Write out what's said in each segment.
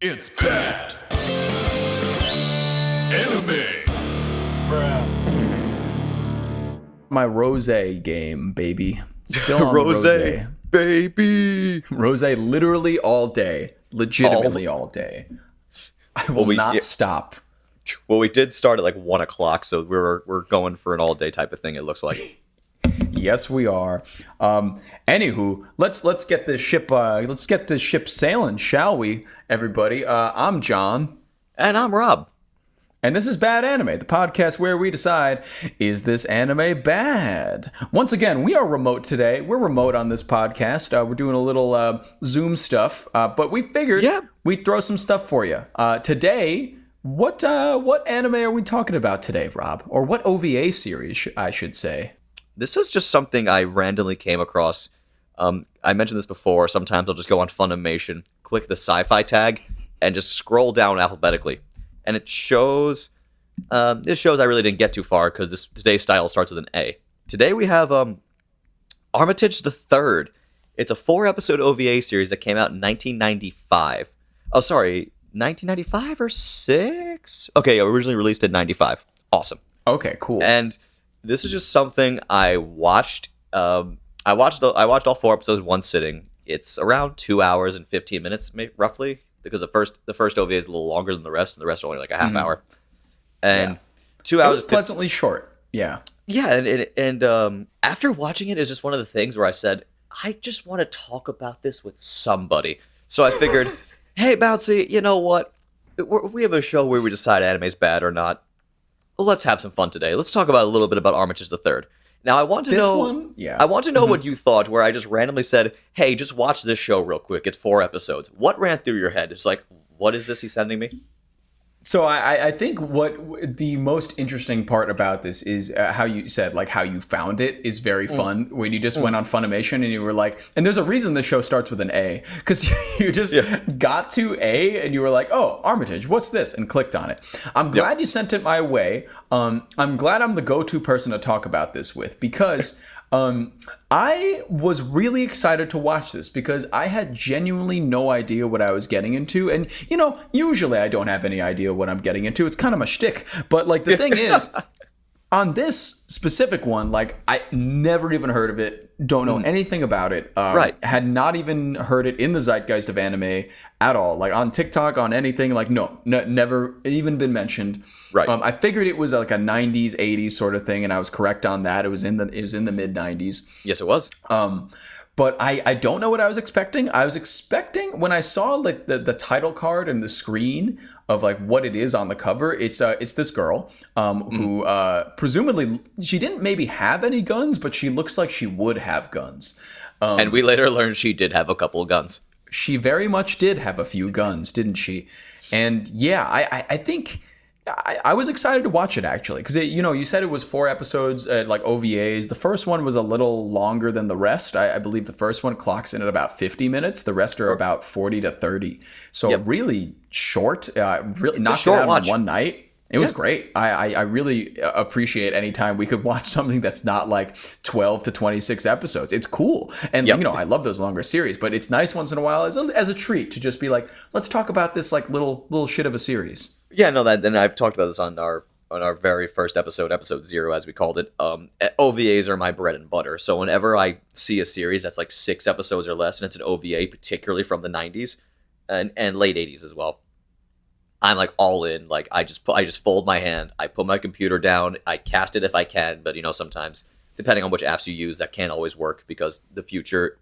It's bad. Anime. My rose game, baby. Still on Rose, the rose. baby. Rose literally all day. Legitimately all day. I will not stop. Well, we did start at like 1 o'clock, so we're going for an all day type of thing. It looks like. Yes, we are. Anywho, let's get this ship sailing, shall we, everybody? I'm John, And I'm Rob. and this is Bad Anime, the podcast where we decide, is this anime bad? Once again, we are remote today. We're remote on this podcast. We're doing a little Zoom stuff, but we figured we'd throw some stuff for you today. What anime are we talking about today, Rob? Or what OVA series, I should say? This is just something I randomly came across. I mentioned this before. Sometimes I'll just go on Funimation, click the sci-fi tag, and just scroll down alphabetically. And it shows... this shows I really didn't get too far because today's title starts with an A. Today we have Armitage III. It's a 4-episode OVA series that came out in 1995. Oh, sorry, 1995 or 6? Okay, originally released in 95. Awesome. Okay, cool. And this is just something I watched. I watched all 4 episodes in one sitting. It's around 2 hours and 15 minutes, roughly, because the first OVA is a little longer than the rest, and the rest are only like a half hour. And 2 hours. It was pleasantly short. Yeah. Yeah, and after watching it, it's just one of the things where I said, I just want to talk about this with somebody. So I figured, hey, Bouncy, you know what? We have a show where we decide anime's bad or not. Let's have some fun today. Let's talk about a little bit about Armitage III. Now, I want to know what you thought, where I just randomly said, hey, just watch this show real quick. It's 4 episodes. What ran through your head? It's like, what is this he's sending me? So I think what the most interesting part about this is how you said, like, how you found it is very fun when you just went on Funimation and you were like, and there's a reason the show starts with an A, because you just got to A and you were like, oh, Armitage, what's this? And clicked on it. I'm glad you sent it my way. I'm glad I'm the go-to person to talk about this with, because I was really excited to watch this because I had genuinely no idea what I was getting into. And, you know, usually I don't have any idea what I'm getting into. It's kind of my shtick. But, like, the thing is, on this specific one, like, I never even heard of it. Don't know anything about it. Had not even heard it in the zeitgeist of anime at all. Like, on TikTok, on anything, like, never even been mentioned. Right. I figured it was like a 90s, 80s sort of thing, and I was correct on that. It was in the mid 90s. Yes, it was. But I don't know what I was expecting. I was expecting, when I saw like the title card and the screen of like what it is on the cover, it's this girl who presumably, she didn't maybe have any guns, but she looks like she would have guns. And we later learned she did have a couple of guns. She very much did have a few guns, didn't she? And yeah, I think... I was excited to watch it, actually, because, you said it was 4 episodes, like OVAs. The first one was a little longer than the rest. I believe the first one clocks in at about 50 minutes. The rest are about 40 to 30. So really short, really knocked it out in one night. It was great. I really appreciate any time we could watch something that's not like 12 to 26 episodes. It's cool. And, I love those longer series, but it's nice once in a while as a treat to just be like, let's talk about this like little shit of a series. Yeah, no, and I've talked about this on our very first episode 0, as we called it. OVAs are my bread and butter. So whenever I see a series that's like 6 episodes or less, and it's an OVA, particularly from the 90s and late 80s as well, I'm like all in. Like I just fold my hand, I put my computer down, I cast it if I can, but sometimes depending on which apps you use, that can't always work because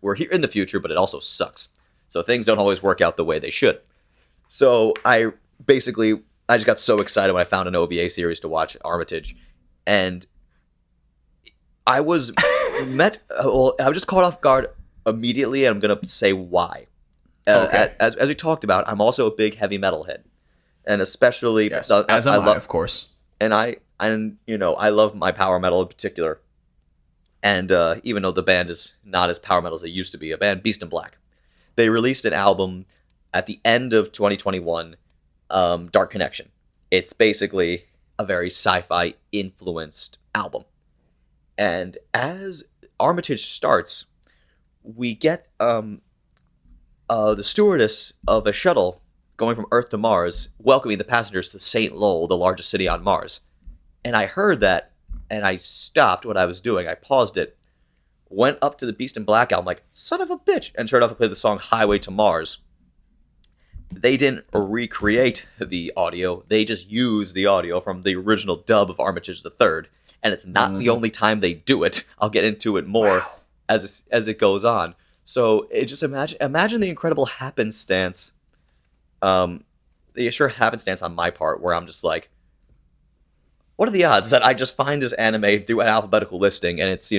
we're here in the future, but it also sucks. So things don't always work out the way they should. So I just got so excited when I found an OVA series to watch, Armitage, and I was I was just caught off guard immediately, and I'm gonna say why. Okay. As we talked about, I'm also a big heavy metal head, and especially as am I, of course. And I love my power metal in particular, and even though the band is not as power metal as they used to be, a band, Beast in Black, they released an album at the end of 2021. Dark Connection. It's basically a very sci-fi influenced album. And as Armitage starts, we get the stewardess of a shuttle going from Earth to Mars, welcoming the passengers to St. Lowell, the largest city on Mars. And I heard that, and I stopped what I was doing. I paused it, went up to the Beast in Black album, like, son of a bitch, and turned off and played the song Highway to Mars. They didn't recreate the audio. They just used the audio from the original dub of Armitage III. And it's not the only time they do it. I'll get into it more as it goes on. So just imagine the incredible happenstance, the sheer happenstance on my part, where I'm just like, what are the odds that I just find this anime through an alphabetical listing, and it's,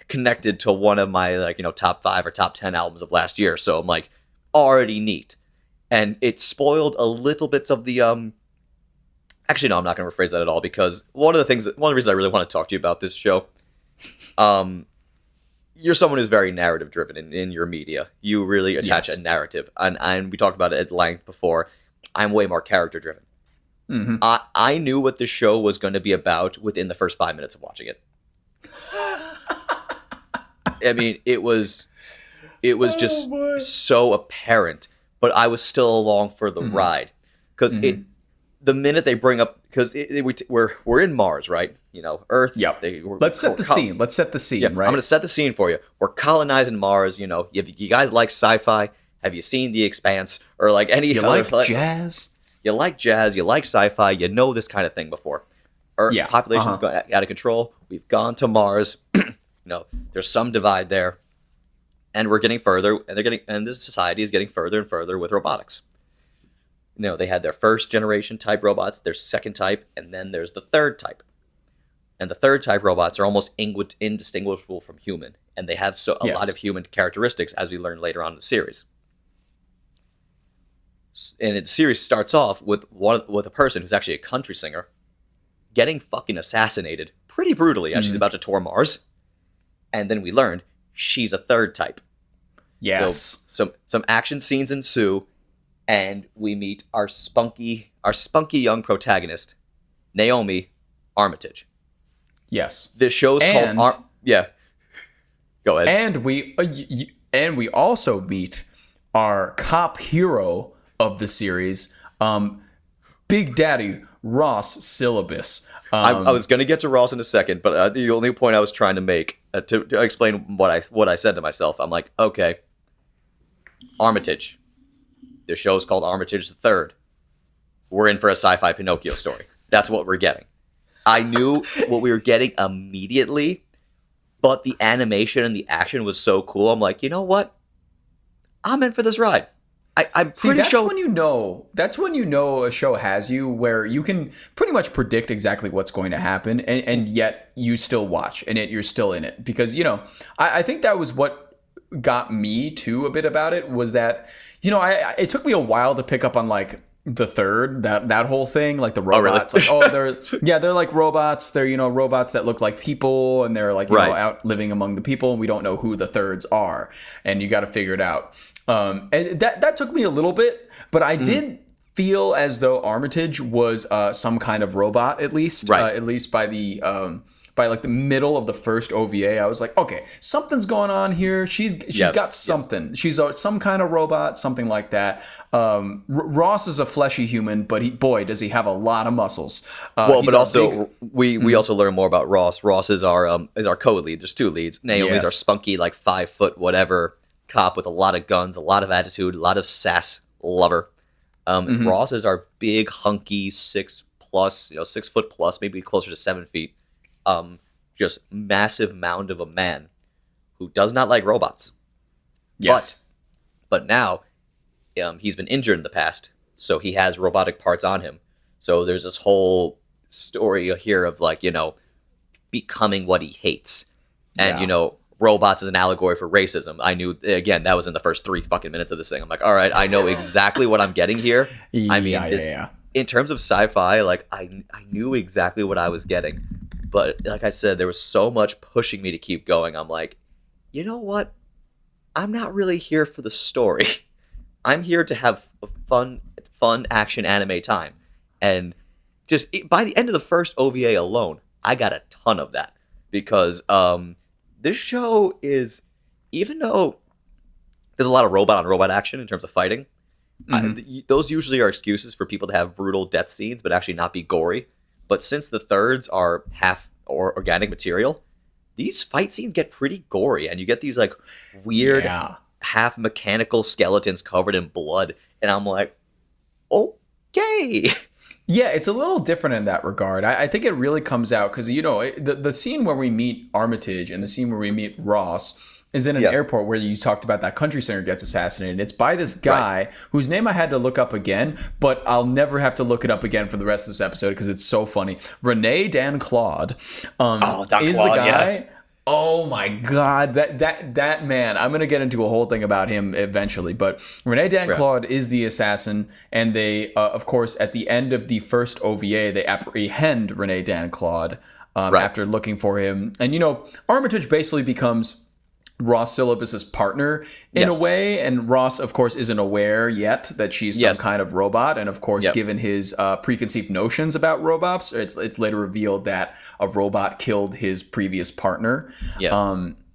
connected to one of my, top 5 or top 10 albums of last year. So I'm like, already neat. And it spoiled a little bits of the, actually, no, I'm not going to rephrase that at all, because one of the reasons I really want to talk to you about this show, you're someone who's very narrative driven in your media. You really attach a narrative. And we talked about it at length before. I'm way more character driven. Mm-hmm. I knew what this show was going to be about within the first 5 minutes of watching it. I mean, it was just so apparent, but I was still along for the ride, because the minute they bring up, because we're in Mars, right? Earth. Yep. Let's set the scene. Let's set the scene, yeah, right? I'm going to set the scene for you. We're colonizing Mars. You guys like sci-fi? Have you seen The Expanse or like any? You other, like jazz? You like jazz. You like sci-fi. You know this kind of thing before. Earth population's going out of control. We've gone to Mars. There's some divide there, and we're getting further, and this society is getting further and further with robotics. They had their first generation type robots, their second type, and then there's the third type. And the third type robots are almost indistinguishable from human, and they have a lot of human characteristics, as we learn later on in the series. And the series starts off with a person who's actually a country singer getting fucking assassinated pretty brutally as she's about to tour Mars. And then we learned she's a third type. Yes. So some action scenes ensue, and we meet our spunky young protagonist, Naomi Armitage. Yes. This show's called yeah. Go ahead. And we also meet our cop hero of the series, Big Daddy Ross Syllabus. I was going to get to Ross in a second, but the only point I was trying to make to explain what I said to myself, I'm like, okay, Armitage. The show's called Armitage III. We're in for a sci-fi Pinocchio story. That's what we're getting. I knew what we were getting immediately, but the animation and the action was so cool. I'm like, you know what? I'm in for this ride. I'm pretty sure. That's when you know a show has you, where you can pretty much predict exactly what's going to happen, and yet you still watch, and yet you're still in it. Because, I think that was what got me too a bit about it, was that, it took me a while to pick up on, like, the third, that whole thing, like the robots. Oh, really? They're like robots. They're, robots that look like people, and they're like, out living among the people, and we don't know who the thirds are, and you got to figure it out. And that took me a little bit, but I did feel as though Armitage was some kind of robot, at least, at least by the like the middle of the first OVA. I was like, okay, something's going on here. She's got something. Yes. She's some kind of robot, something like that. Ross is a fleshy human, but boy, does he have a lot of muscles. But also we also learn more about Ross. Ross is our co-lead. There's two leads. Naomi's our spunky, like 5 foot whatever cop with a lot of guns, a lot of attitude, a lot of sass lover. Ross is our big hunky 6 foot plus, maybe closer to 7 feet. Just massive mound of a man who does not like robots. Yes. But now he's been injured in the past, so he has robotic parts on him. So there's this whole story here of, like, becoming what he hates. And, robots is an allegory for racism. I knew, again, that was in the first 3 fucking minutes of this thing. I'm like, all right, I know exactly what I'm getting here. I mean, in terms of sci-fi, like, I knew exactly what I was getting. But like I said, there was so much pushing me to keep going. I'm like, you know what? I'm not really here for the story. I'm here to have a fun action anime time. And just by the end of the first OVA alone, I got a ton of that. Because this show is, even though there's a lot of robot on robot action in terms of fighting, Those usually are excuses for people to have brutal death scenes, but actually not be gory. But since the thirds are half or organic material, these fight scenes get pretty gory, and you get these like weird half mechanical skeletons covered in blood, and I'm like, okay. Yeah, it's a little different in that regard. I think it really comes out because, the scene where we meet Armitage and the scene where we meet Ross is in an airport where you talked about that country singer gets assassinated. It's by this guy whose name I had to look up again, but I'll never have to look it up again for the rest of this episode because it's so funny. Rene Dan Claude is the guy. Yeah. Oh my God, that man! I'm gonna get into a whole thing about him eventually, but Rene Dan Claude is the assassin, and they, of course, at the end of the first OVA, they apprehend Rene Dan Claude after looking for him, and Armitage basically becomes Ross Syllabus's partner in a way, and Ross, of course, isn't aware yet that she's some kind of robot, and of course, given his preconceived notions about robots, it's later revealed that a robot killed his previous partner.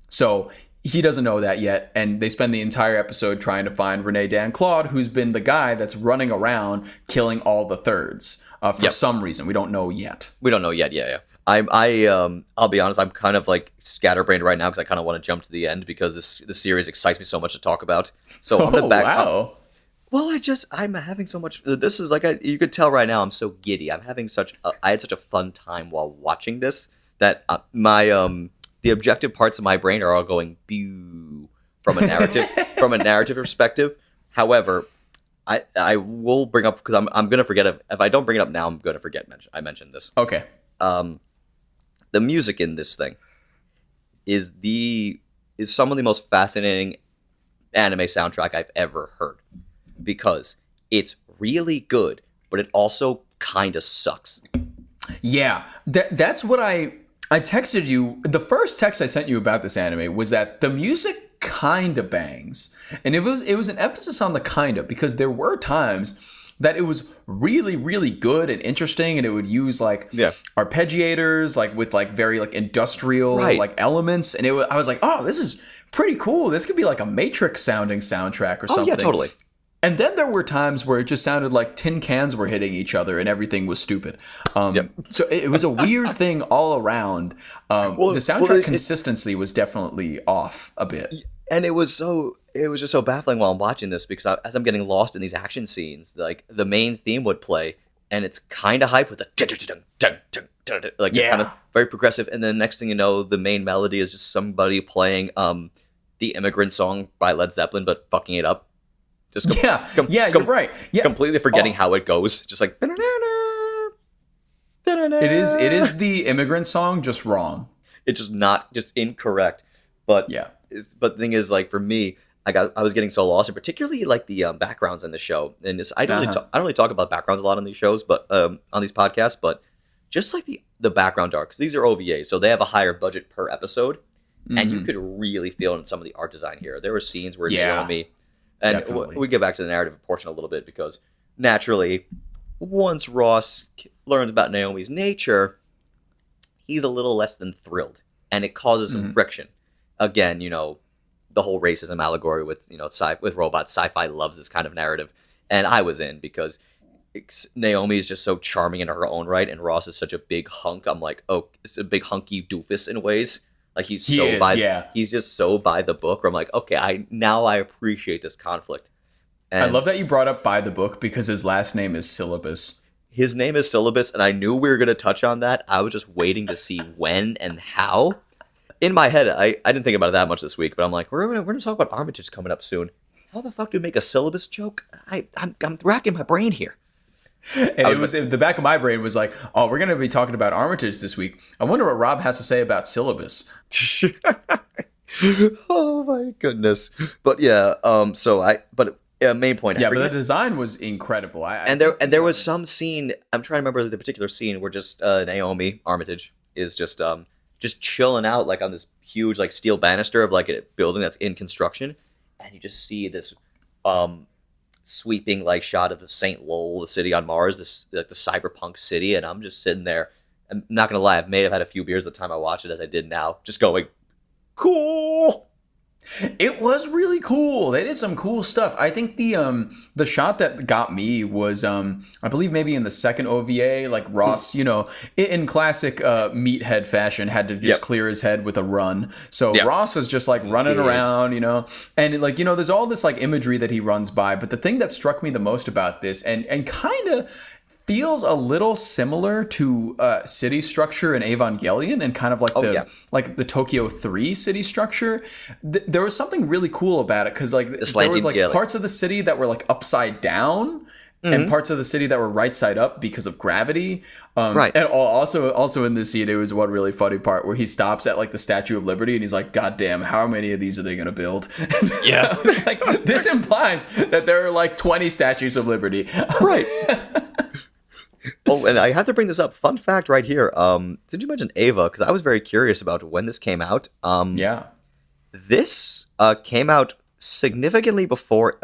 So he doesn't know that yet, and they spend the entire episode trying to find Rene Dan Claude, who's been the guy that's running around killing all the thirds for some reason. We don't know yet. Yeah. I'll be honest, I'm kind of like scatterbrained right now because I kind of want to jump to the end because this series excites me so much to talk about. So I'm wow. I'm having so much. This is like you could tell right now I'm so giddy. I had such a fun time while watching this that the objective parts of my brain are all going pew from a narrative perspective. However, I will bring up because I'm gonna forget if I don't bring it up now, I'm gonna forget I mentioned this. Okay. The music in this thing is some of the most fascinating anime soundtrack I've ever heard because it's really good, but it also kind of sucks. Yeah, that's what I texted you. The first text I sent you about this anime was that the music kind of bangs, and it was an emphasis on the kind of, because there were times that it was really, really good and interesting, and it would use like arpeggiators, like with like very like industrial like elements, and I was like, oh, this is pretty cool. This could be like a Matrix sounding soundtrack or something. Oh yeah, totally. And then there were times where it just sounded like tin cans were hitting each other and everything was stupid. So it was a weird thing all around. The soundtrack consistency was definitely off a bit. And it was just so baffling while I'm watching this because as I'm getting lost in these action scenes, like the main theme would play and it's kind of hype with the like kind of very progressive. And then next thing you know, the main melody is just somebody playing the Immigrant Song by Led Zeppelin, but fucking it up. Just you're right. Yeah, completely forgetting how it goes. Just like it is the Immigrant Song, just wrong. It's just incorrect. But but the thing is, like for me, I was getting so lost, and particularly like the backgrounds in the show. And this I don't really talk about backgrounds a lot on these shows, but on these podcasts. But just like the background art, because these are OVAs, so they have a higher budget per episode, and you could really feel in some of the art design here. There were scenes where Naomi, and we get back to the narrative portion a little bit because naturally, once Ross learns about Naomi's nature, he's a little less than thrilled, and it causes some friction. Again, the whole racism allegory with with robots. Sci-fi loves this kind of narrative, and I was in because Naomi is just so charming in her own right, and Ross is such a big hunk. I'm like, oh, it's a big hunky doofus in ways. Like he's just so by the book. Where I'm like, okay, I appreciate this conflict. And I love that you brought up by the book because his last name is Syllabus. His name is Syllabus, and I knew we were going to touch on that. I was just waiting to see when and how. In my head, I didn't think about it that much this week, but I'm like, we're gonna talk about Armitage coming up soon. How the fuck do we make a syllabus joke? I'm racking my brain here. And the back of my brain was like, oh, we're gonna be talking about Armitage this week. I wonder what Rob has to say about syllabus. Oh my goodness! But yeah, main point. Yeah, but the design was incredible. There was some scene. I'm trying to remember the particular scene where just Naomi Armitage is just chilling out like on this huge like steel banister of like a building that's in construction, and you just see this sweeping like shot of St. Lowell, the city on Mars, this like the cyberpunk city, and I'm just sitting there. I'm not gonna lie, I may have had a few beers at the time I watched it as I did now, just going, cool. It was really cool. They did some cool stuff. I think the shot that got me was I believe maybe in the second OVA, like Ross, in classic meathead fashion, had to just clear his head with a run. So Ross is just like running around, and like there's all this like imagery that he runs by. But the thing that struck me the most about this, and kind of feels a little similar to city structure in Evangelion, and kind of like the Tokyo 3 city structure. There was something really cool about it, because like there was like parts of the city that were like upside down, and parts of the city that were right side up because of gravity. And also in this scene, there was one really funny part where he stops at like the Statue of Liberty, and he's like, "God damn, how many of these are they going to build?" Yes, like this implies that there are like 20 statues of Liberty. Right. Oh, and I have to bring this up. Fun fact right here. Did you mention Ava? Because I was very curious about when this came out. This came out significantly before.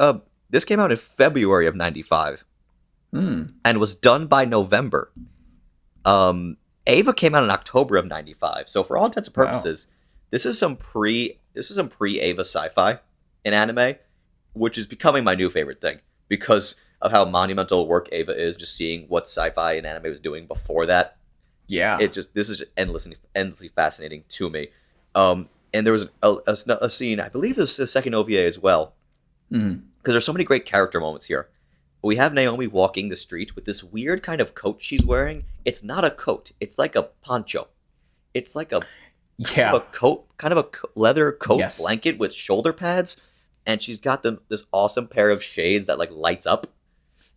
This came out in February of '95, and was done by November. Ava came out in October of '95. So for all intents and purposes, this is some pre-Ava sci-fi in anime, which is becoming my new favorite thing because of how monumental work Ava is. Just seeing what sci-fi and anime was doing before that, this is endlessly fascinating to me. And there was a scene, I believe there's the second OVA as well, because there's so many great character moments here. We have Naomi walking the street with this weird kind of coat she's wearing. It's not a coat; it's like a poncho. It's like a coat, kind of a leather coat blanket with shoulder pads, and she's got this awesome pair of shades that like lights up.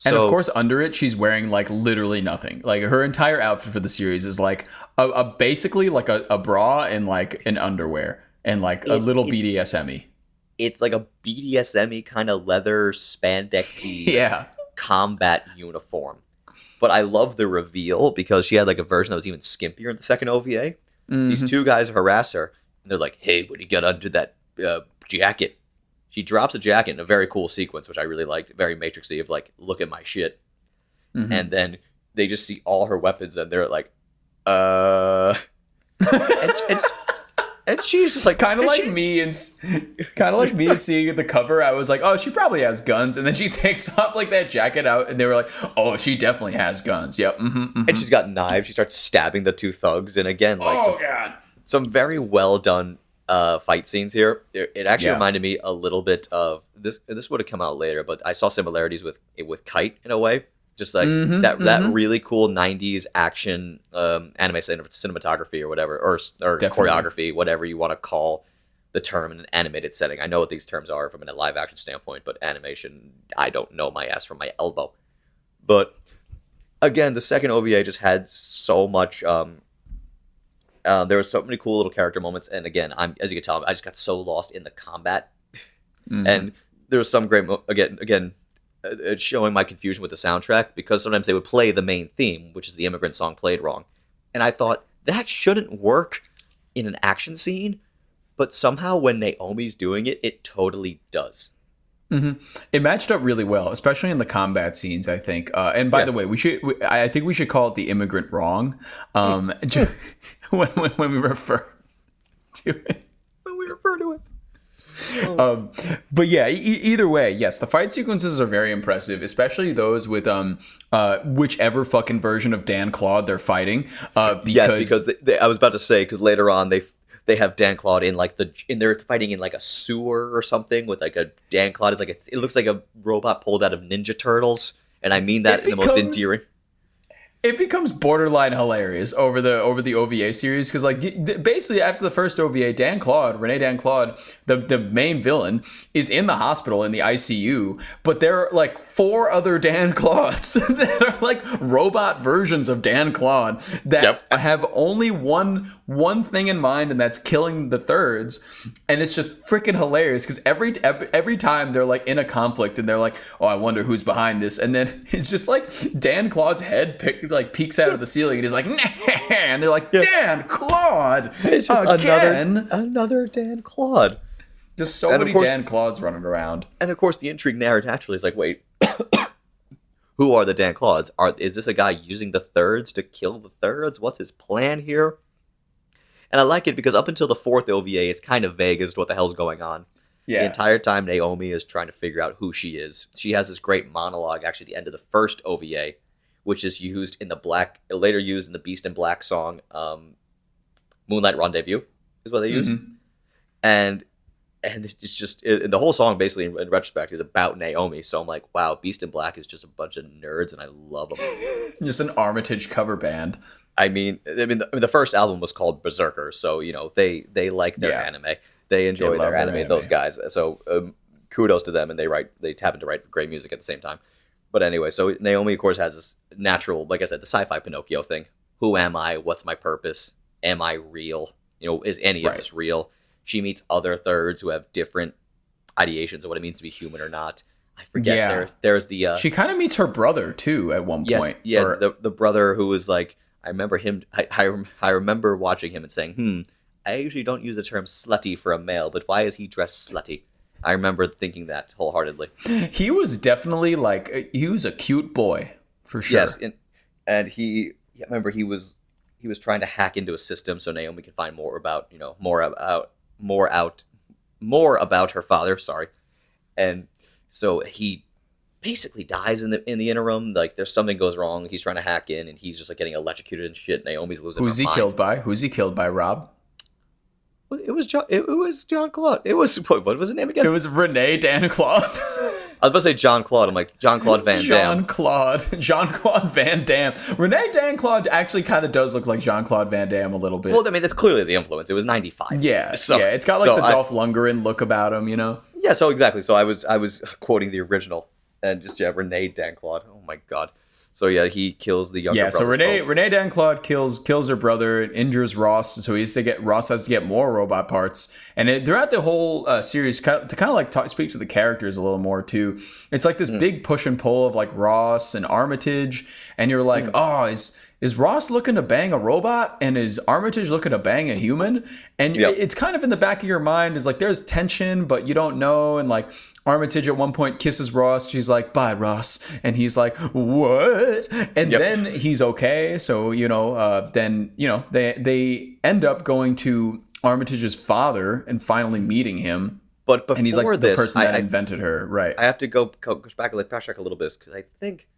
And of course, under it, she's wearing like literally nothing. Like her entire outfit for the series is like basically like a bra and like an underwear and like a little BDSM-y. It's like a BDSM-y kind of leather spandexy combat uniform. But I love the reveal because she had like a version that was even skimpier in the second OVA. These two guys harass her and they're like, "Hey, what do you got under that jacket?" She drops a jacket in a very cool sequence, which I really liked. Very Matrixy of like, "Look at my shit." And then they just see all her weapons and they're like, and she's just like, kind of like me and seeing the cover. I was like, "Oh, she probably has guns." And then she takes off like that jacket out, and they were like, "Oh, she definitely has guns." Yep. And she's got knives. She starts stabbing the two thugs, and again, like, some very well done fight scenes here. It actually reminded me a little bit of this. This would have come out later, but I saw similarities with Kite in a way. Just like that really cool 90s action anime cinematography or whatever, or choreography, whatever you want to call the term in an animated setting. I know what these terms are from a live action standpoint, but animation, I don't know my ass from my elbow. But again, the second OVA just had so much. There were so many cool little character moments, and again, as you can tell, I just got so lost in the combat. And there was some great it's showing my confusion with the soundtrack, because sometimes they would play the main theme, which is the immigrant song played wrong, and I thought that shouldn't work in an action scene, but somehow when Naomi's doing it, it totally does. It matched up really well, especially in the combat scenes, I think. And by the way, I think we should call it the immigrant wrong when we refer to it. But yeah, either way, yes, the fight sequences are very impressive, especially those with whichever fucking version of Dan Claude they're fighting. Because I was about to say, because later on they have Dan Claude in like they're fighting in like a sewer or something with like a Dan Claude is like it looks like a robot pulled out of Ninja Turtles, and I mean that in the most endearing. It becomes borderline hilarious over the OVA series, because like basically after the first OVA, Rene Dan Claude, the main villain, is in the hospital in the ICU, but there are like 4 other Dan Claudes that are like robot versions of Dan Claude that have only one thing in mind, and that's killing the thirds. And it's just freaking hilarious, because every time they're like in a conflict and they're like, "Oh, I wonder who's behind this," and then it's just like Dan Claude's head peeks out of the ceiling and he's like, "Nah," and they're like, "Dan Claude, it's just another Dan Claude." Just so many Dan Claudes running around. And of course, the intrigue naturally is like, wait, who are the Dan Claudes? Is this a guy using the thirds to kill the thirds? What's his plan here? And I like it because up until the 4th OVA, it's kind of vague as to what the hell's going on. The entire time Naomi is trying to figure out who she is. She has this great monologue actually at the end of the first OVA, which is used in later used in the Beast in Black song, Moonlight Rendezvous is what they use. And it's just the whole song basically in retrospect is about Naomi. So I'm like, wow, Beast in Black is just a bunch of nerds and I love them. Just an Armitage cover band. I mean, the first album was called Berserker, so they like their anime, they enjoy their anime. Those guys, so kudos to them, and they happen to write great music at the same time. But anyway, so Naomi of course has this natural, like I said, the sci-fi Pinocchio thing. Who am I? What's my purpose? Am I real? Is any of this real? She meets other thirds who have different ideations of what it means to be human or not. I forget. Yeah. There's the. She kind of meets her brother too at one point. Yeah, the brother who was like. I remember him. I remember watching him and saying, I usually don't use the term slutty for a male, but why is he dressed slutty? I remember thinking that wholeheartedly. He was definitely he was a cute boy for sure. Yes, and I remember he was trying to hack into a system so Naomi could find more about her father. Sorry, and so he basically dies in the interim. Like there's something goes wrong. He's trying to hack in, and he's just like getting electrocuted and shit. Naomi's losing. Who's he killed by? Who's he killed by? Rob. It was John. It was John Claude. It was what was his name again? It was Renee Dan Claude. I was about to say John Claude. I'm like John Claude Van Damme. Jean Claude Van Damme. Renee Dan Claude actually kind of does look like Jean Claude Van Damme a little bit. Well, I mean that's clearly the influence. It was 95. Yeah, it's got like the Dolph Lundgren look about him, Yeah, so exactly. So I was quoting the original. And just Renee Dan Claude. Oh my god. So yeah, he kills the younger brother. Yeah, so Renee Dan Claude kills her brother, injures Ross, so Ross has to get more robot parts. And throughout the whole series, to kind of like speak to the characters a little more too, it's like this big push and pull of like Ross and Armitage, and you're like, is Ross looking to bang a robot, and is Armitage looking to bang a human? And it's kind of in the back of your mind is like there's tension, but you don't know. And like Armitage at one point kisses Ross. She's like, "Bye, Ross," and he's like, "What?" And then he's okay. So they end up going to Armitage's father and finally meeting him. But before and he's like this, the person that invented her, right? I have to go back a little bit because I think.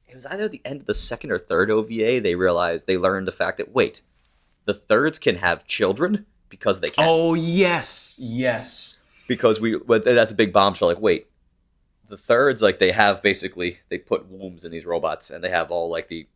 It was either the end of the second or third OVA. They learned the fact that the thirds can have children because they can. Oh yes. Because that's a big bombshell. Like the thirds they have they put wombs in these robots and they have all like the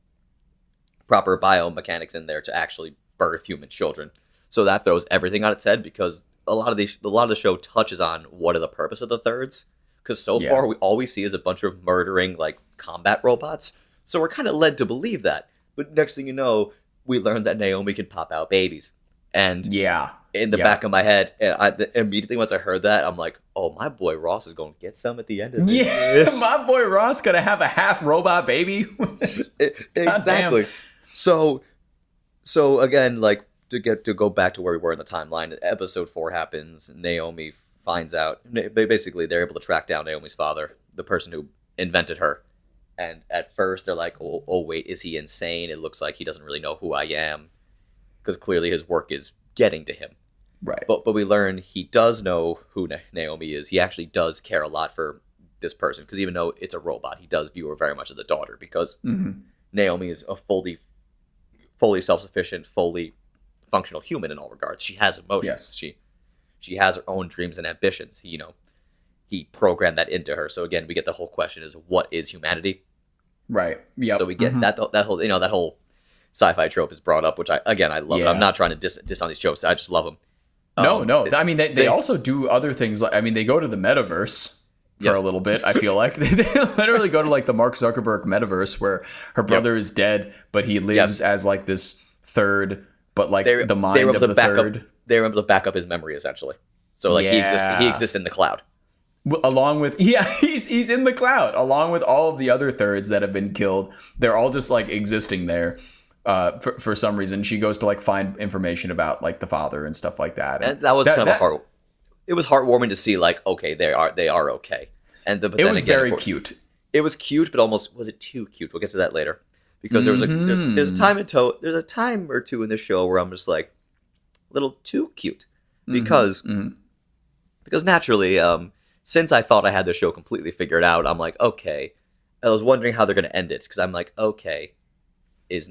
proper biomechanics in there to actually birth human children. So that throws everything on its head because a lot of the show touches on what are the purpose of the thirds. Because so far, all we see is a bunch of murdering, combat robots. So we're kind of led to believe that. But next thing you know, we learn that Naomi can pop out babies. And in the back of my head, and immediately once I heard that, I'm like, oh, my boy Ross is going to get some at the end of this. Yeah, my boy Ross going to have a half robot baby. Exactly. So again, to go back to where we were in the timeline, episode 4 happens, Naomi finds out, basically they're able to track down Naomi's father, the person who invented her. And at first they're like, oh wait, is he insane? It looks like he doesn't really know who I am. Because clearly his work is getting to him. Right. But we learn he does know who Naomi is. He actually does care a lot for this person. Because even though it's a robot, he does view her very much as a daughter. Because Naomi is a fully self-sufficient, fully functional human in all regards. She has emotions. Yes. She has her own dreams and ambitions. He programmed that into her. So again, we get the whole question is what is humanity? Right. Yeah. So we get that whole that whole sci-fi trope is brought up, which I love it. I'm not trying to diss on these tropes. I just love them. No. I mean, they also do other things. They go to the metaverse for a little bit. I feel like they literally go to the Mark Zuckerberg metaverse where her brother is dead, but he lives as this third, but the mind of the third. They were able to back up his memory essentially. So he exists in the cloud. Along with he's in the cloud along with all of the other thirds that have been killed. They're all just existing there for some reason. She goes to find information about the father and stuff like that. And that was it was heartwarming to see okay, they are okay. And it was very cute. It was cute, but almost was it too cute? We'll get to that later. Because there's a time or two in the show where I'm just a little too cute because because naturally, since I thought I had the show completely figured out, I'm like, okay. I was wondering how they're going to end it because I'm like, okay, is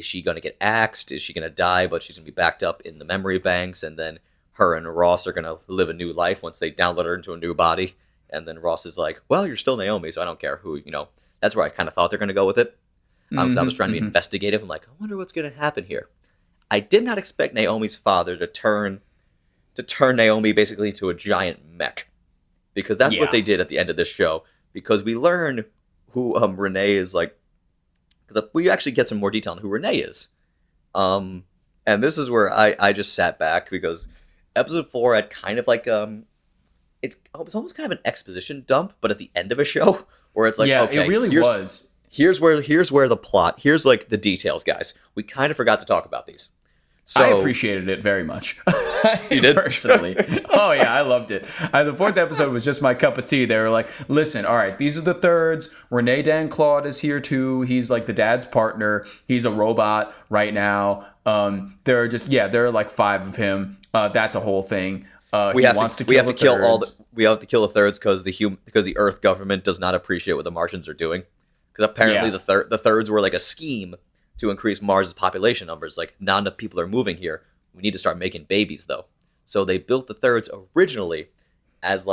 she going to get axed? Is she going to die, but she's going to be backed up in the memory banks? And then her and Ross are going to live a new life once they download her into a new body. And then Ross is like, well, you're still Naomi, so I don't care who, that's where I kind of thought they're going to go with it. Because I was trying to be investigative. I'm like, I wonder what's going to happen here. I did not expect Naomi's father to turn Naomi basically into a giant mech. Because that's what they did at the end of this show. Because we learn who Renee is like. Because we actually get some more detail on who Renee is. And this is where I just sat back because episode 4 had kind of like it's almost kind of an exposition dump, but at the end of a show where it's like, okay, it really was. Here's where the plot. Here's like the details, guys. We kind of forgot to talk about these. So, I appreciated it very much. You did? Personally. Oh, yeah, I loved it. The 4th episode was just my cup of tea. They were like, listen, all right, these are the thirds. Renee Dan Claude is here, too. He's like the dad's partner. He's a robot right now. There are like 5 of him. That's a whole thing. We have to kill the thirds because the Earth government does not appreciate what the Martians are doing. Because apparently the thirds were like a scheme to increase Mars' population numbers. Like, not enough people are moving here. We need to start making babies, though. So they built the thirds originally as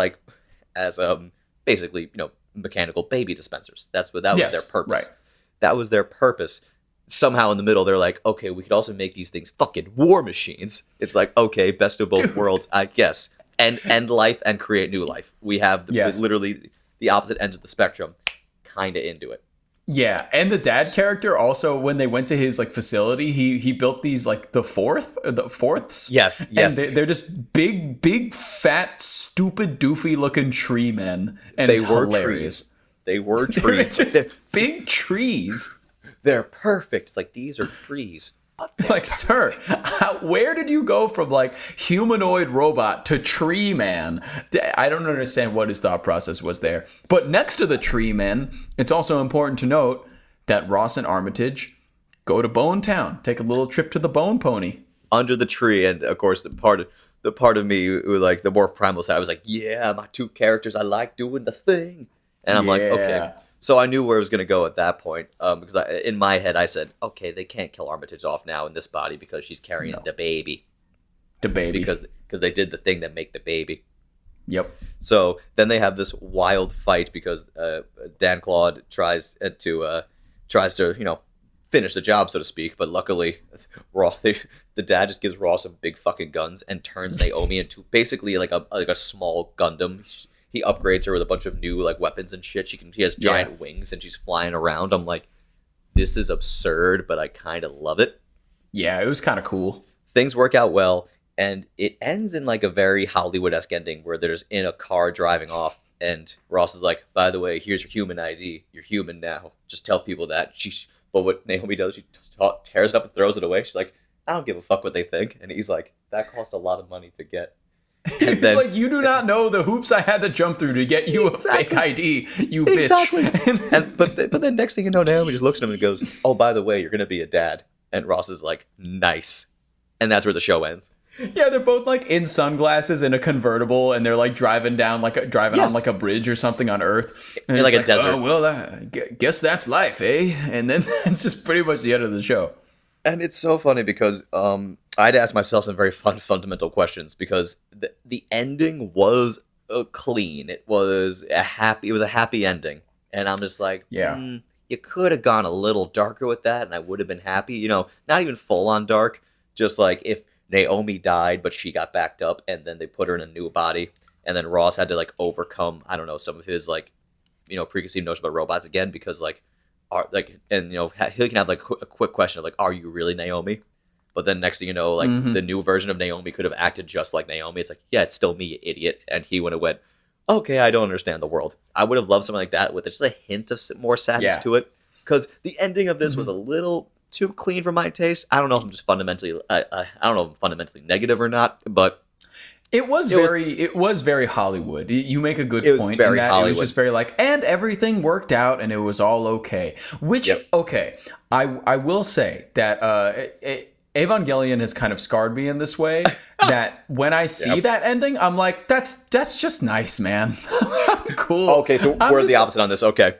basically, mechanical baby dispensers. That was their purpose. Right. That was their purpose. Somehow in the middle, they're like, okay, we could also make these things fucking war machines. It's like, okay, best of both worlds, I guess. And end life and create new life. We have literally the opposite end of the spectrum, kind of into it. Yeah, and the dad character also, when they went to his like facility, he built these like the fourths. Yes. And they're just big, fat, stupid, doofy looking tree men, and it's hilarious. They were trees. Just big trees. They're perfect. Like, these are trees. Like, sir, where did you go from like humanoid robot to tree man? I don't understand what his thought process was there. But next to the tree men, it's also important to note that Ross and Armitage go to Bone Town, take a little trip to the Bone Pony. Under the tree, and of course the part of me who like the more primal side, I was like, yeah, my 2 characters, I like doing the thing. And I'm like, okay. So I knew where it was going to go at that point, because in my head I said, okay, they can't kill Armitage off now in this body because she's carrying the baby. The baby. Because they did the thing that make the baby. Yep. So then they have this wild fight because Dan Claude tries to finish the job, so to speak. But luckily, the dad just gives Ross some big fucking guns and turns Naomi into basically like a small Gundam. He upgrades her with a bunch of new like weapons and shit. She has giant wings and she's flying around. I'm like, this is absurd, but I kind of love it. Yeah, it was kind of cool. Things work out well, and it ends in like a very Hollywood-esque ending where they're just in a car driving off, and Ross is like, by the way, here's your human ID. You're human now. Just tell people that. But what Naomi does, she tears it up and throws it away. She's like, I don't give a fuck what they think. And he's like, that costs a lot of money to get. He's like, you do not know the hoops I had to jump through to get you a fake ID, you bitch. But then next thing you know, Naomi just looks at him and goes, oh, by the way, you're going to be a dad. And Ross is like, nice. And that's where the show ends. Yeah, they're both like in sunglasses in a convertible, and they're like driving on like a bridge or something on Earth. And like a desert. Oh, well, guess that's life, eh? And then that's just pretty much the end of the show. And it's so funny because I'd ask myself some very fundamental questions because the ending was clean. It was a happy ending, and I'm just like, you could have gone a little darker with that, and I would have been happy. Not even full on dark, just like if Naomi died, but she got backed up, and then they put her in a new body, and then Ross had to like overcome, I don't know, some of his like, preconceived notions about robots again because like. He can have like a quick question of like, are you really Naomi? But then next thing you know, like the new version of Naomi could have acted just like Naomi. It's like, yeah, it's still me, you idiot. And he would have went, okay, I don't understand the world. I would have loved something like that with just a hint of more sadness to it. Because the ending of this was a little too clean for my taste. I don't know if I'm just fundamentally, I don't know if I'm fundamentally negative or not, but. It was very Hollywood. You make a good point in that Hollywood. It was just very like, and everything worked out and it was all okay. Which, okay, I will say that Evangelion has kind of scarred me in this way that when I see that ending, I'm like, that's just nice, man. Cool. Okay, so we're the opposite on this. Okay.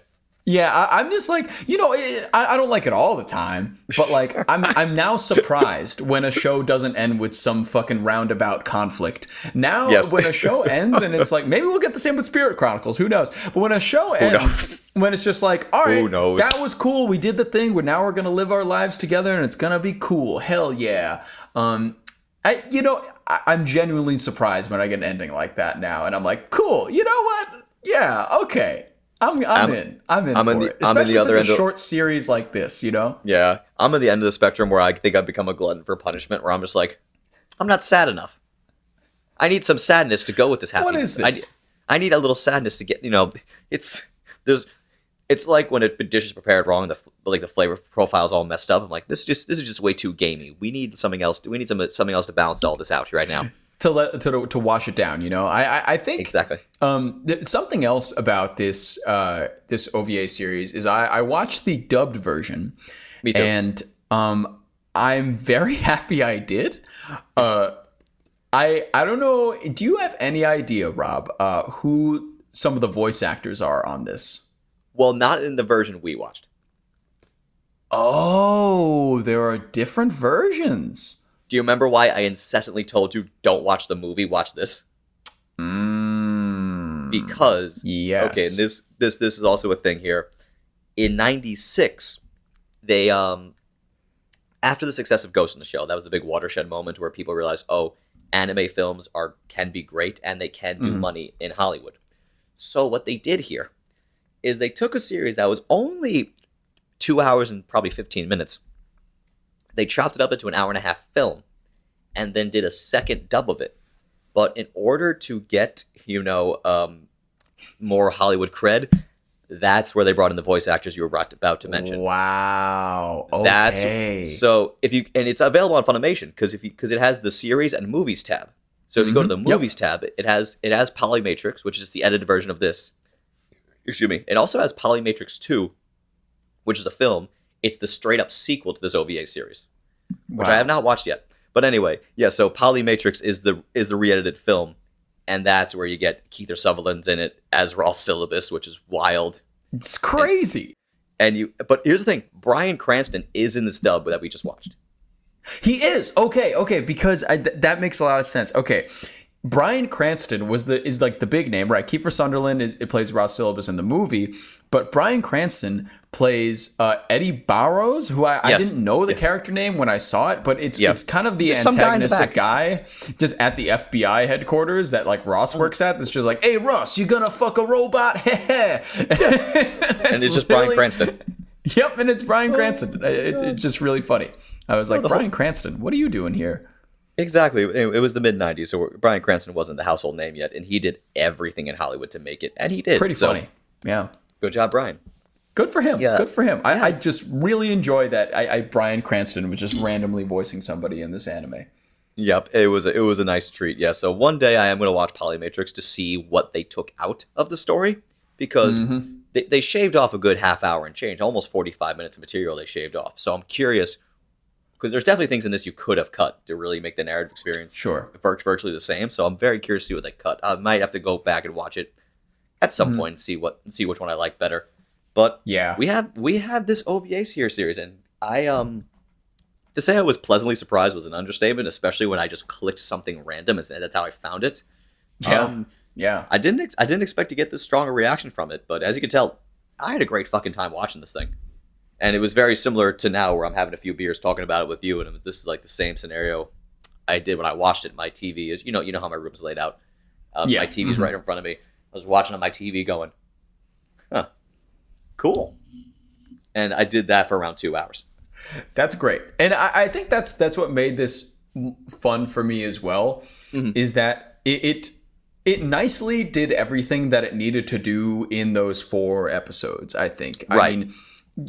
Yeah, I'm just like, I don't like it all the time, but like I'm now surprised when a show doesn't end with some fucking roundabout conflict. Now, when a show ends and it's like, maybe we'll get the same with Spirit Chronicles, who knows? But when a show ends, when it's just like, all right, that was cool, we did the thing, we're gonna live our lives together and it's gonna be cool. Hell yeah. I'm genuinely surprised when I get an ending like that now, and I'm like, cool. You know what? Yeah, okay. I'm in. I'm in for it. Especially such a short series like this, Yeah. I'm at the end of the spectrum where I think I've become a glutton for punishment, where I'm just like, I'm not sad enough. I need some sadness to go with this happiness. What is this? I need a little sadness to get, it's like when a dish is prepared wrong, the flavor profile's all messed up. I'm like, this is just way too gamey. We need something else. We need something else to balance all this out right now. To wash it down, I think exactly. Something else about this OVA series is I watched the dubbed version. Me too. And I'm very happy I did. I don't know. Do you have any idea, Rob, who some of the voice actors are on this? Well, not in the version we watched. Oh, there are different versions. Do you remember why I incessantly told you, don't watch the movie, watch this? Because, yes. Okay, and this is also a thing here. In 96, they, after the success of Ghost in the Shell, that was the big watershed moment where people realized, anime films can be great and they can do money in Hollywood. So what they did here is they took a series that was only 2 hours and probably 15 minutes. They chopped it up into an hour-and-a-half film and then did a second dub of it. But in order to get, more Hollywood cred, that's where they brought in the voice actors you were about to mention. Wow. Okay. And it's available on Funimation because it has the series and movies tab. So if you go to the movies tab, it has Polymatrix, which is the edited version of this. Excuse me. It also has Polymatrix 2, which is a film. It's the straight-up sequel to this OVA series, which I have not watched yet. But anyway, so Polymatrix is the re-edited film, and that's where you get Kiefer Sutherland's in it as Ross Syllabus, which is wild. It's crazy. But here's the thing: Bryan Cranston is in this dub that we just watched. He is okay, because that makes a lot of sense. Okay. Bryan Cranston is like the big name, right? Kiefer Sutherland plays Ross Syllabus in the movie, but Bryan Cranston plays Eddie Barrows, who I didn't know the character name when I saw it, but it's kind of the just antagonistic guy just at the FBI headquarters that like Ross works at. That's just like, hey Ross, you gonna fuck a robot? and it's just Bryan Cranston. Yep, and it's Bryan Cranston. It's just really funny. I was like, Bryan Cranston, what are you doing here? Exactly. It was the mid-90s, so Bryan Cranston wasn't the household name yet, and he did everything in Hollywood to make it, and he did. Pretty funny. Yeah. Good job, Bryan. Good for him. Yeah. Good for him. I just really enjoy that Bryan Cranston was just randomly voicing somebody in this anime. Yep, it was a nice treat. Yeah, so one day I am going to watch Polymatrix to see what they took out of the story, because they shaved off a good half hour and change, almost 45 minutes of material they shaved off. So I'm curious, because there's definitely things in this you could have cut to really make the narrative experience virtually the same. So I'm very curious to see what they cut. I might have to go back and watch it at some point and see which one I like better. But yeah, we have this OVA series, and to say I was pleasantly surprised was an understatement, especially when I just clicked something random and that's how I found it. Yeah. I didn't expect to get this strong a reaction from it, but as you can tell, I had a great fucking time watching this thing. And it was very similar to now where I'm having a few beers talking about it with you, and this is like the same scenario I did when I watched it. My TV is, you know how my room's laid out. My TV's right in front of me. I was watching on my TV going, huh, cool. And I did that for around 2 hours. That's great. And I think that's what made this fun for me as well, is that it nicely did everything that it needed to do in those 4 episodes, I think. Right. I mean,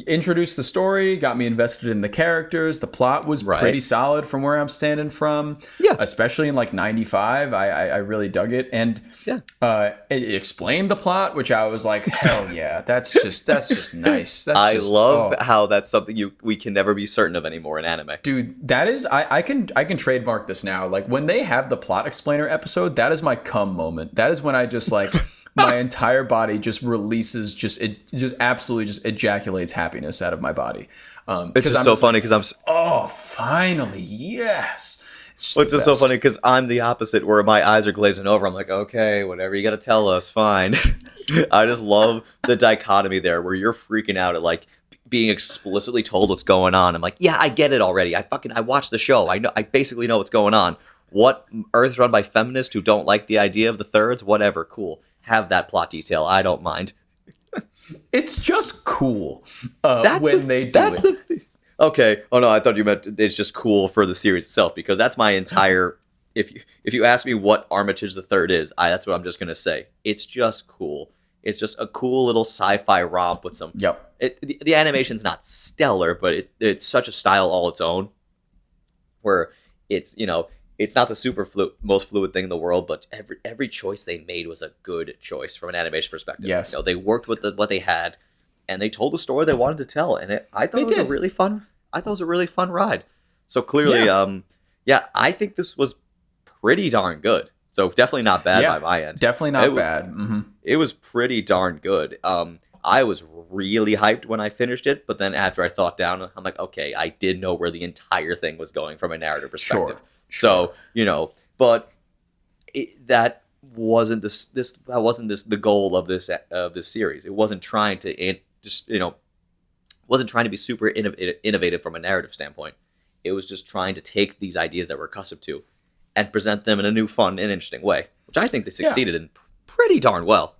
introduced the story, got me invested in the characters. The plot was pretty solid from where I'm standing from. Yeah. Especially in like 95. I really dug it. And it explained the plot, which I was like, hell yeah, that's just nice. I love how that's something we can never be certain of anymore in anime. Dude, that is I can trademark this now. Like when they have the plot explainer episode, that is my cum moment. That is when I just like my entire body just releases, it just absolutely just ejaculates happiness out of my body. It's just so funny because finally, yes. It's just so funny because I'm the opposite, where my eyes are glazing over. I'm like, okay, whatever you got to tell us, fine. I just love the dichotomy there, where you're freaking out at like being explicitly told what's going on. I'm like, yeah, I get it already. I watched the show. I basically know what's going on. What, Earth's run by feminists who don't like the idea of the thirds? Whatever, cool. Have that plot detail. I don't mind. It's just cool when they do it. Okay. Oh no, I thought you meant it's just cool for the series itself, because that's my entire. If you ask me what Armitage III is, that's what I'm just gonna say. It's just cool. It's just a cool little sci-fi romp with some. Yep. The animation's not stellar, but it's such a style all its own. Where it's it's not the most fluid thing in the world, but every choice they made was a good choice from an animation perspective. Yes. They worked with what they had, and they told the story they wanted to tell, and I thought it was a really fun. I thought it was a really fun ride. So clearly, I think this was pretty darn good. So definitely not bad by my end. Definitely not bad. It was pretty darn good. I was really hyped when I finished it, but then after I thought down, I'm like, okay, I did know where the entire thing was going from a narrative perspective. Sure. So but that wasn't the goal of this series. It wasn't trying to wasn't trying to be super innovative from a narrative standpoint. It was just trying to take these ideas that we're accustomed to and present them in a new, fun, and interesting way, which I think they succeeded in pretty darn well.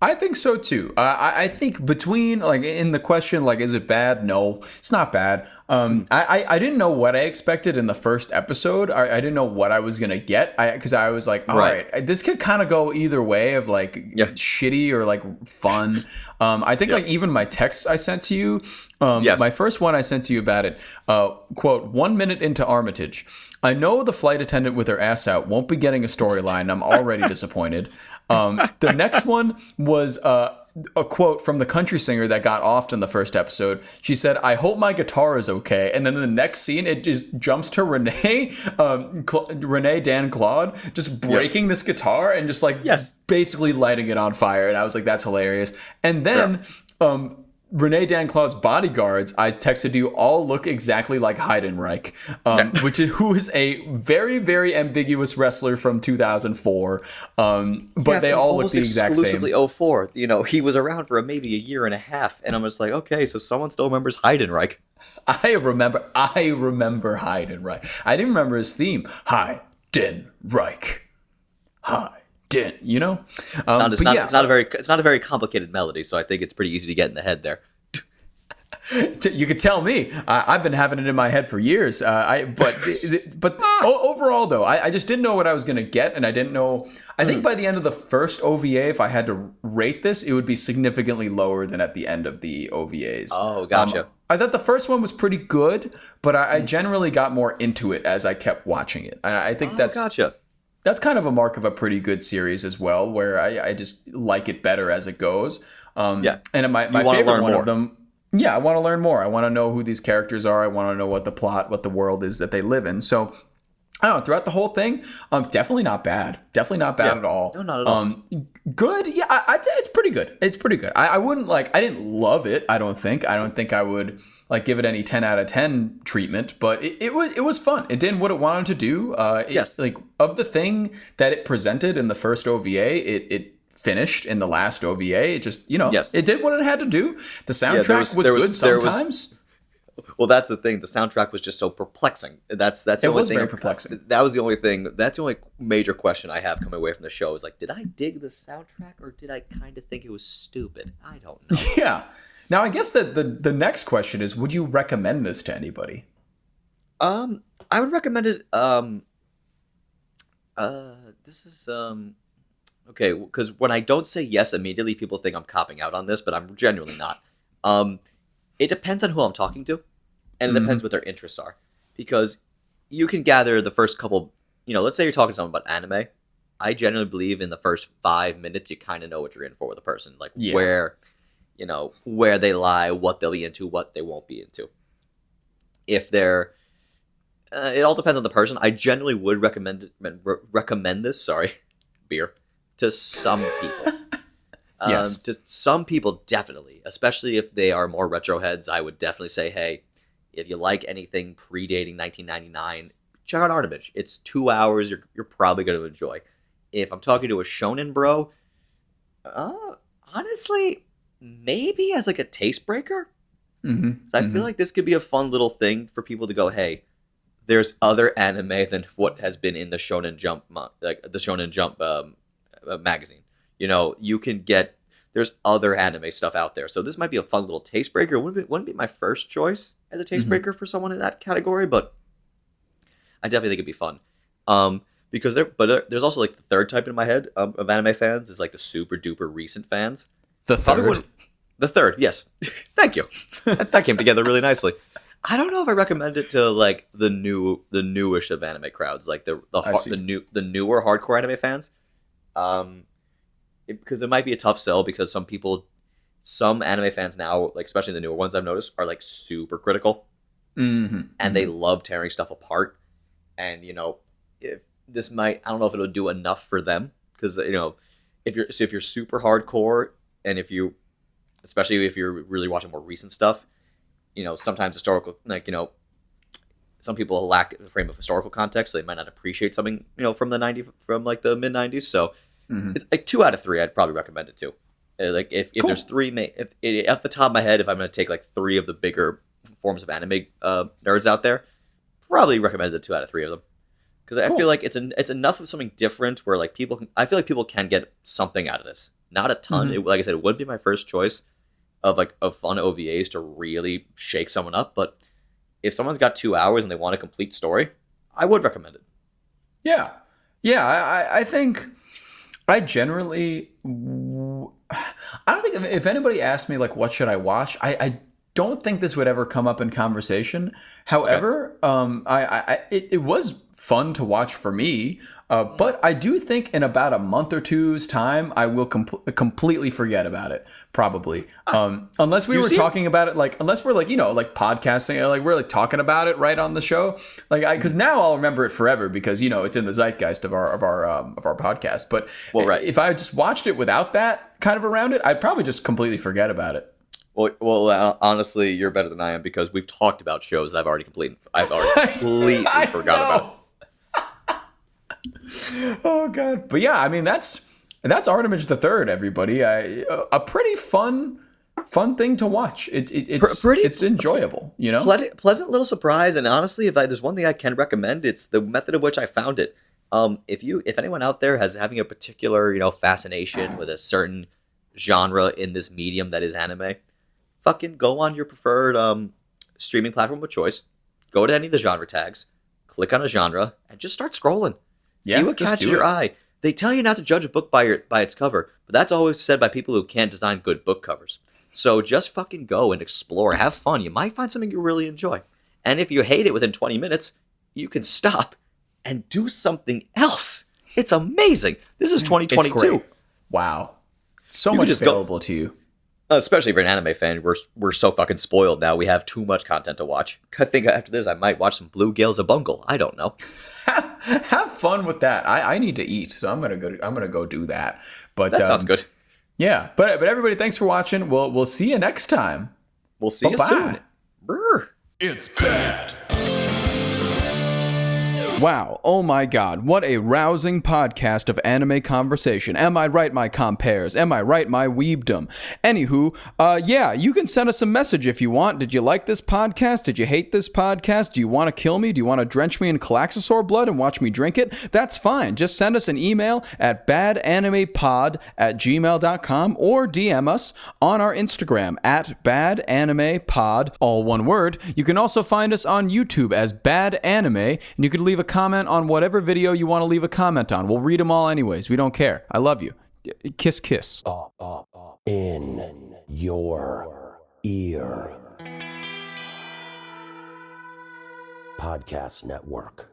I think so too. I think between like in the question, like, is it bad? No, it's not bad. I didn't know what I expected in the first episode. I didn't know what I was gonna get. Because I was like, all right, this could kind of go either way of like shitty or like fun. I think like even my texts I sent to you. My first one I sent to you about it. Quote: 1 minute into Armitage, I know the flight attendant with her ass out won't be getting a storyline. I'm already disappointed. The next one was a quote from the country singer that got offed in the first episode. She said, "I hope my guitar is okay." And then in the next scene, it just jumps to Renee Dan Claude just breaking this guitar and just like basically lighting it on fire. And I was like, that's hilarious. And then Renee Dan Claude's bodyguards, I texted you, all look exactly like Heidenreich, who is a very, very ambiguous wrestler from 2004. But they all look the exact same. Exclusively 04. He was around for maybe a year and a half, and I'm just like, okay, so someone still remembers Heidenreich. I remember Heidenreich. I didn't remember his theme. Heidenreich. It's not a very complicated melody, so I think it's pretty easy to get in the head there. You could tell me. I've been having it in my head for years. But overall, though, I just didn't know what I was going to get, and I didn't know. I think by the end of the first OVA, if I had to rate this, it would be significantly lower than at the end of the OVAs. Oh, gotcha. I thought the first one was pretty good, but I generally got more into it as I kept watching it. And I think gotcha. That's kind of a mark of a pretty good series as well, where I just like it better as it goes. And my favorite one of them. Yeah, I want to learn more. I want to know who these characters are. I want to know what the plot, what the world is that they live in. So, I don't know, throughout the whole thing, definitely not bad. Definitely not bad at all. No, not at all. Good. Yeah, I'd say it's pretty good. It's pretty good. I wouldn't I didn't love it, I don't think. I don't think I would give it any 10 out of 10 treatment, but it was fun. It did what it wanted to do. Of the thing that it presented in the first OVA, it finished in the last OVA. It just, it did what it had to do. The soundtrack was good sometimes. Well, that's the thing. The soundtrack was just so perplexing. That's the only thing. Very perplexing. That was the only thing. That's the only major question I have coming away from the show. Is like, did I dig the soundtrack, or did I kind of think it was stupid? I don't know. Yeah. Now, I guess that the next question is, would you recommend this to anybody? I would recommend it. This is okay, because when I don't say yes immediately, people think I'm copping out on this, but I'm genuinely not. it depends on who I'm talking to, and it depends what their interests are, because you can gather the first couple. Let's say you're talking to someone about anime. I generally believe in the first 5 minutes you kind of know what you're in for with a person, like where they lie, what they'll be into, what they won't be into. If they're it all depends on the person. I generally would recommend this. Beer to some people. Yes. To some people, definitely, especially if they are more retro heads. I would definitely say, hey, if you like anything predating 1999, check out Artimage. It's 2 hours. You're probably going to enjoy. If I'm talking to a shonen bro, honestly, maybe as like a taste breaker. I feel like this could be a fun little thing for people to go, hey, there's other anime than what has been in the Shonen Jump, magazine. You can get, there's other anime stuff out there. So this might be a fun little taste breaker. It wouldn't be my first choice as a taste breaker for someone in that category, but I definitely think it'd be fun. Because there's also like the third type in my head of anime fans is like the super duper recent fans. The third? The third, yes. Thank you. That came together really nicely. I don't know if I recommend it to like the newish of anime crowds, like the newer hardcore anime fans, because it might be a tough sell, because some anime fans now, like especially the newer ones I've noticed, are like super critical, and they love tearing stuff apart, and if this might, I don't know if it'll do enough for them, because if you're super hardcore, and especially if you're really watching more recent stuff. Sometimes historical, some people lack the frame of historical context, so they might not appreciate something, from the mid 90s. So, it's like 2 out of 3, I'd probably recommend it to. Like if there's 3, at the top of my head, if I'm going to take like 3 of the bigger forms of anime nerds out there, probably recommend the 2 out of 3 of them, because I feel like it's enough of something different where like I feel like people can get something out of this. Not a ton. Like I said, it wouldn't be my first choice of fun OVAs to really shake someone up, but if someone's got 2 hours and they want a complete story, I would recommend it. Yeah. I think I generally, I don't think if anybody asked me like what should I watch, I don't think this would ever come up in conversation. However, it was fun to watch for me. But I do think in about a month or two's time, I will completely forget about it. Probably, unless we were talking about it, unless we're podcasting, we're talking about it right on the show, because now I'll remember it forever because it's in the zeitgeist of our podcast. But if I just watched it without that kind of around it, I'd probably just completely forget about it. Well, honestly, you're better than I am, because we've talked about shows that I've already completely forgot about it. Oh God! But yeah, I mean that's Artimage III. Everybody, a pretty fun thing to watch. It's enjoyable, Pleasant little surprise, and honestly, if there's one thing I can recommend, it's the method of which I found it. If anyone out there has having a particular fascination with a certain genre in this medium that is anime, fucking go on your preferred streaming platform of choice, go to any of the genre tags, click on a genre, and just start scrolling. See what catches your eye. They tell you not to judge a book by its cover, but that's always said by people who can't design good book covers. So just fucking go and explore. Have fun. You might find something you really enjoy. And if you hate it within 20 minutes, you can stop and do something else. It's amazing. This is 2022. It's great. Wow. So much available to you. Especially if you're an anime fan, we're so fucking spoiled now. We have too much content to watch. I think after this, I might watch some Blue Gales of Bungle. I don't know. Have fun with that. I need to eat, so I'm gonna go do that. But that sounds good. Yeah, but everybody, thanks for watching. We'll see you next time. We'll see you soon. Brr. It's bad. Wow, oh my god, what a rousing podcast of anime conversation. Am I right, my compares? Am I right, my weebdom? Anywho, yeah, you can send us a message if you want. Did you like this podcast? Did you hate this podcast? Do you want to kill me? Do you want to drench me in Calaxosaur blood and watch me drink it? That's fine. Just send us an email at badanimepod@gmail.com or DM us on our Instagram at badanimepod, all one word. You can also find us on YouTube as Bad Anime, and you could leave a comment on whatever video you want to leave a comment on. We'll read them all anyways. We don't care. I love you. Kiss, kiss. In your ear. Podcast Network.